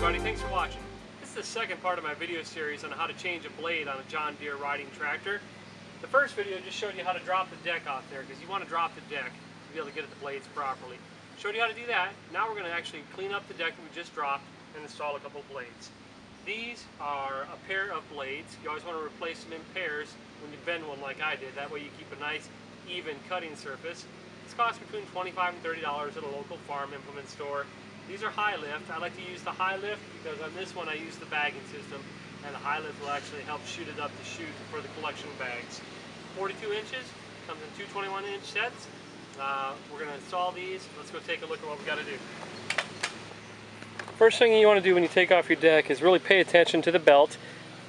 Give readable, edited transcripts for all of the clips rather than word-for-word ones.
everybody, thanks for watching. This is the second part of my video series on how to change a blade on a John Deere riding tractor. The first video just showed you how to drop the deck off there, because you want to drop the deck to be able to get at the blades properly. Showed you how to do that. Now we're going to actually clean up the deck that we just dropped and install a couple of blades. These are a pair of blades. You always want to replace them in pairs when you bend one like I did. That way you keep a nice even cutting surface. This costs between $25 and $30 at a local farm implement store. These are high lift. I like to use the high lift because on this one I use the bagging system, and the high lift will actually help shoot it up the chute for the collection bags. 42 inches, comes in two 21-inch sets. We're going to install these. Let's go take a look at what we got to do. First thing you want to do when you take off your deck is really pay attention to the belt.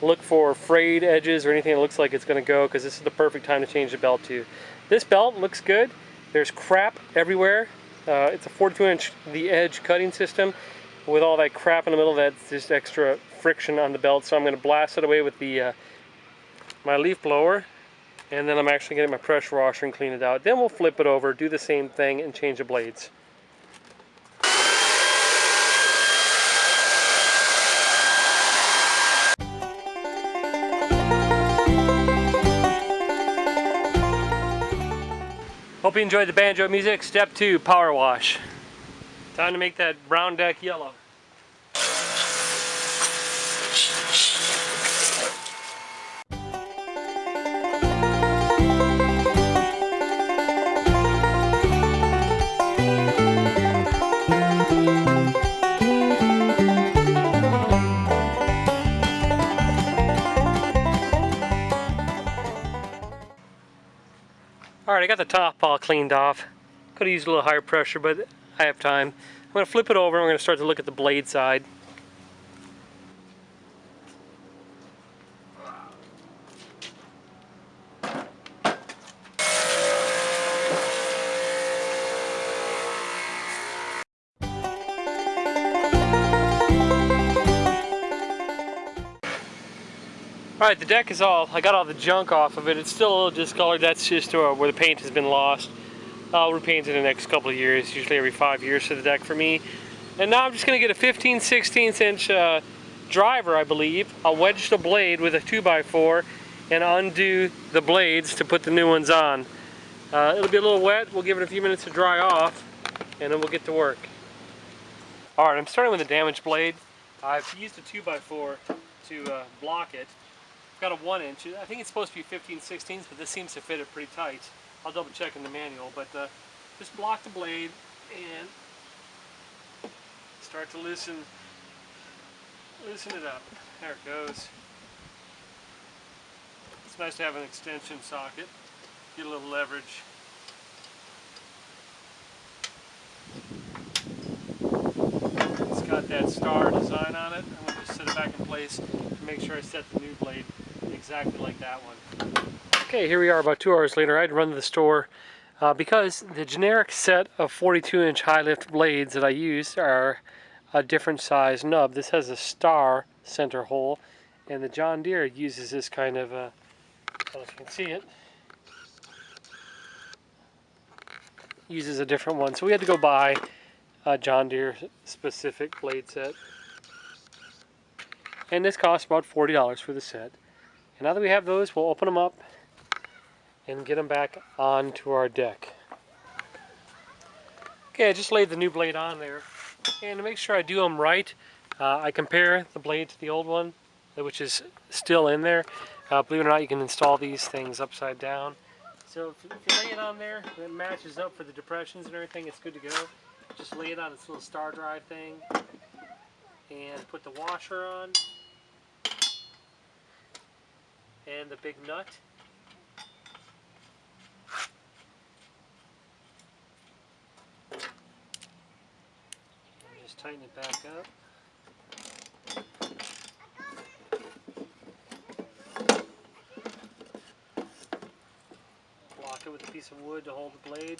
Look for frayed edges or anything that looks like it's going to go, because this is the perfect time to change the belt to. This belt looks good. There's crap everywhere. It's a 42-inch the edge cutting system with all that crap in the middle. That's just extra friction on the belt. So I'm going to blast it away with the my leaf blower, and then I'm actually getting my pressure washer and clean it out. Then we'll flip it over, do the same thing, and change the blades. Hope you enjoyed the banjo music. Step 2, power wash. Time to make that brown deck yellow. Alright, I got the top all cleaned off. Could have used a little higher pressure, but I have time. I'm going to flip it over and we're going to start to look at the blade side. Alright, the deck is I got all the junk off of it. It's still a little discolored. That's just where the paint has been lost. I'll repaint it in the next couple of years, usually every 5 years for the deck for me. And now I'm just going to get a 15/16 inch driver, I believe. I'll wedge the blade with a 2x4 and undo the blades to put the new ones on. It'll be a little wet. We'll give it a few minutes to dry off, and then we'll get to work. Alright, I'm starting with a damaged blade. I've used a 2x4 to block it. Got a 1 inch. I think it's supposed to be 15/16, but this seems to fit it pretty tight. I'll double check in the manual, but just block the blade and start to loosen it up. There it goes. It's nice to have an extension socket. Get a little leverage. It's got that star design on it. I'm going to just set it back in place and make sure I set the new blade exactly like that one. Okay, here we are about 2 hours later. I had to run to the store because the generic set of 42-inch high lift blades that I use are a different size nub. This has a star center hole, and the John Deere uses this kind of, I don't know if you can see it, uses a different one. So we had to go buy a John Deere specific blade set. And this costs about $40 for the set. And now that we have those, we'll open them up and get them back onto our deck. Okay, I just laid the new blade on there. And to make sure I do them right, I compare the blade to the old one, which is still in there. Believe it or not, you can install these things upside down. So if you lay it on there, and it matches up for the depressions and everything, it's good to go. Just lay it on this little star drive thing and put the washer on and the big nut. And just tighten it back up. Block it with a piece of wood to hold the blade.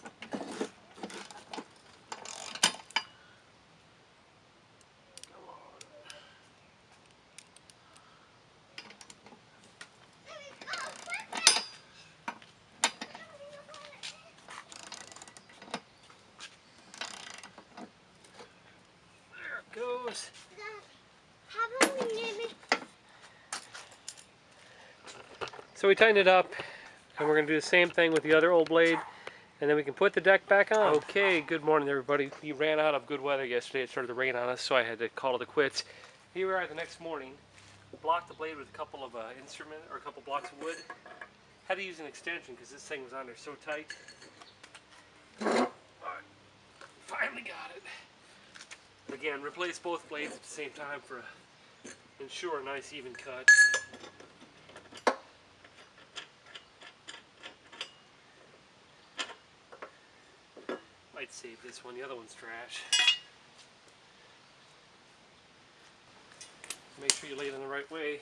Goes. So we tightened it up, and we're going to do the same thing with the other old blade, and then we can put the deck back on. Okay, good morning everybody. We ran out of good weather yesterday. It started to rain on us, so I had to call it a quits. Here we are the next morning. Blocked the blade with a couple of a couple blocks of wood. Had to use an extension because this thing was on there so tight. Finally got it. Again, replace both blades at the same time for ensure a nice even cut. Might save this one, the other one's trash. Make sure you lay it in the right way.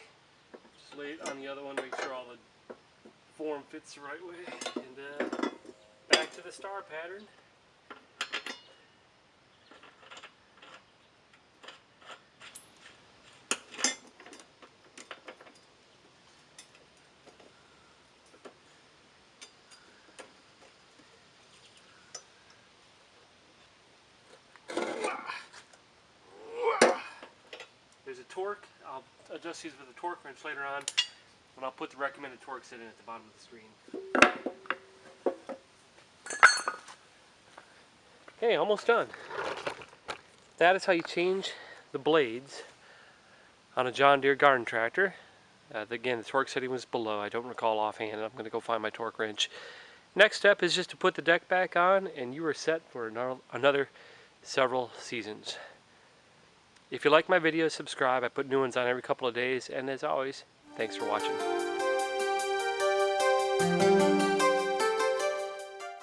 Just lay it on the other one, make sure all the form fits the right way. And back to the star pattern. There's a torque. I'll adjust these with a torque wrench later on, and I'll put the recommended torque setting at the bottom of the screen. Okay, almost done. That is how you change the blades on a John Deere garden tractor. Again, the torque setting was below. I don't recall offhand. I'm going to go find my torque wrench. Next step is just to put the deck back on, and you are set for another several seasons. If you like my videos, subscribe. I put new ones on every couple of days, and as always, thanks for watching.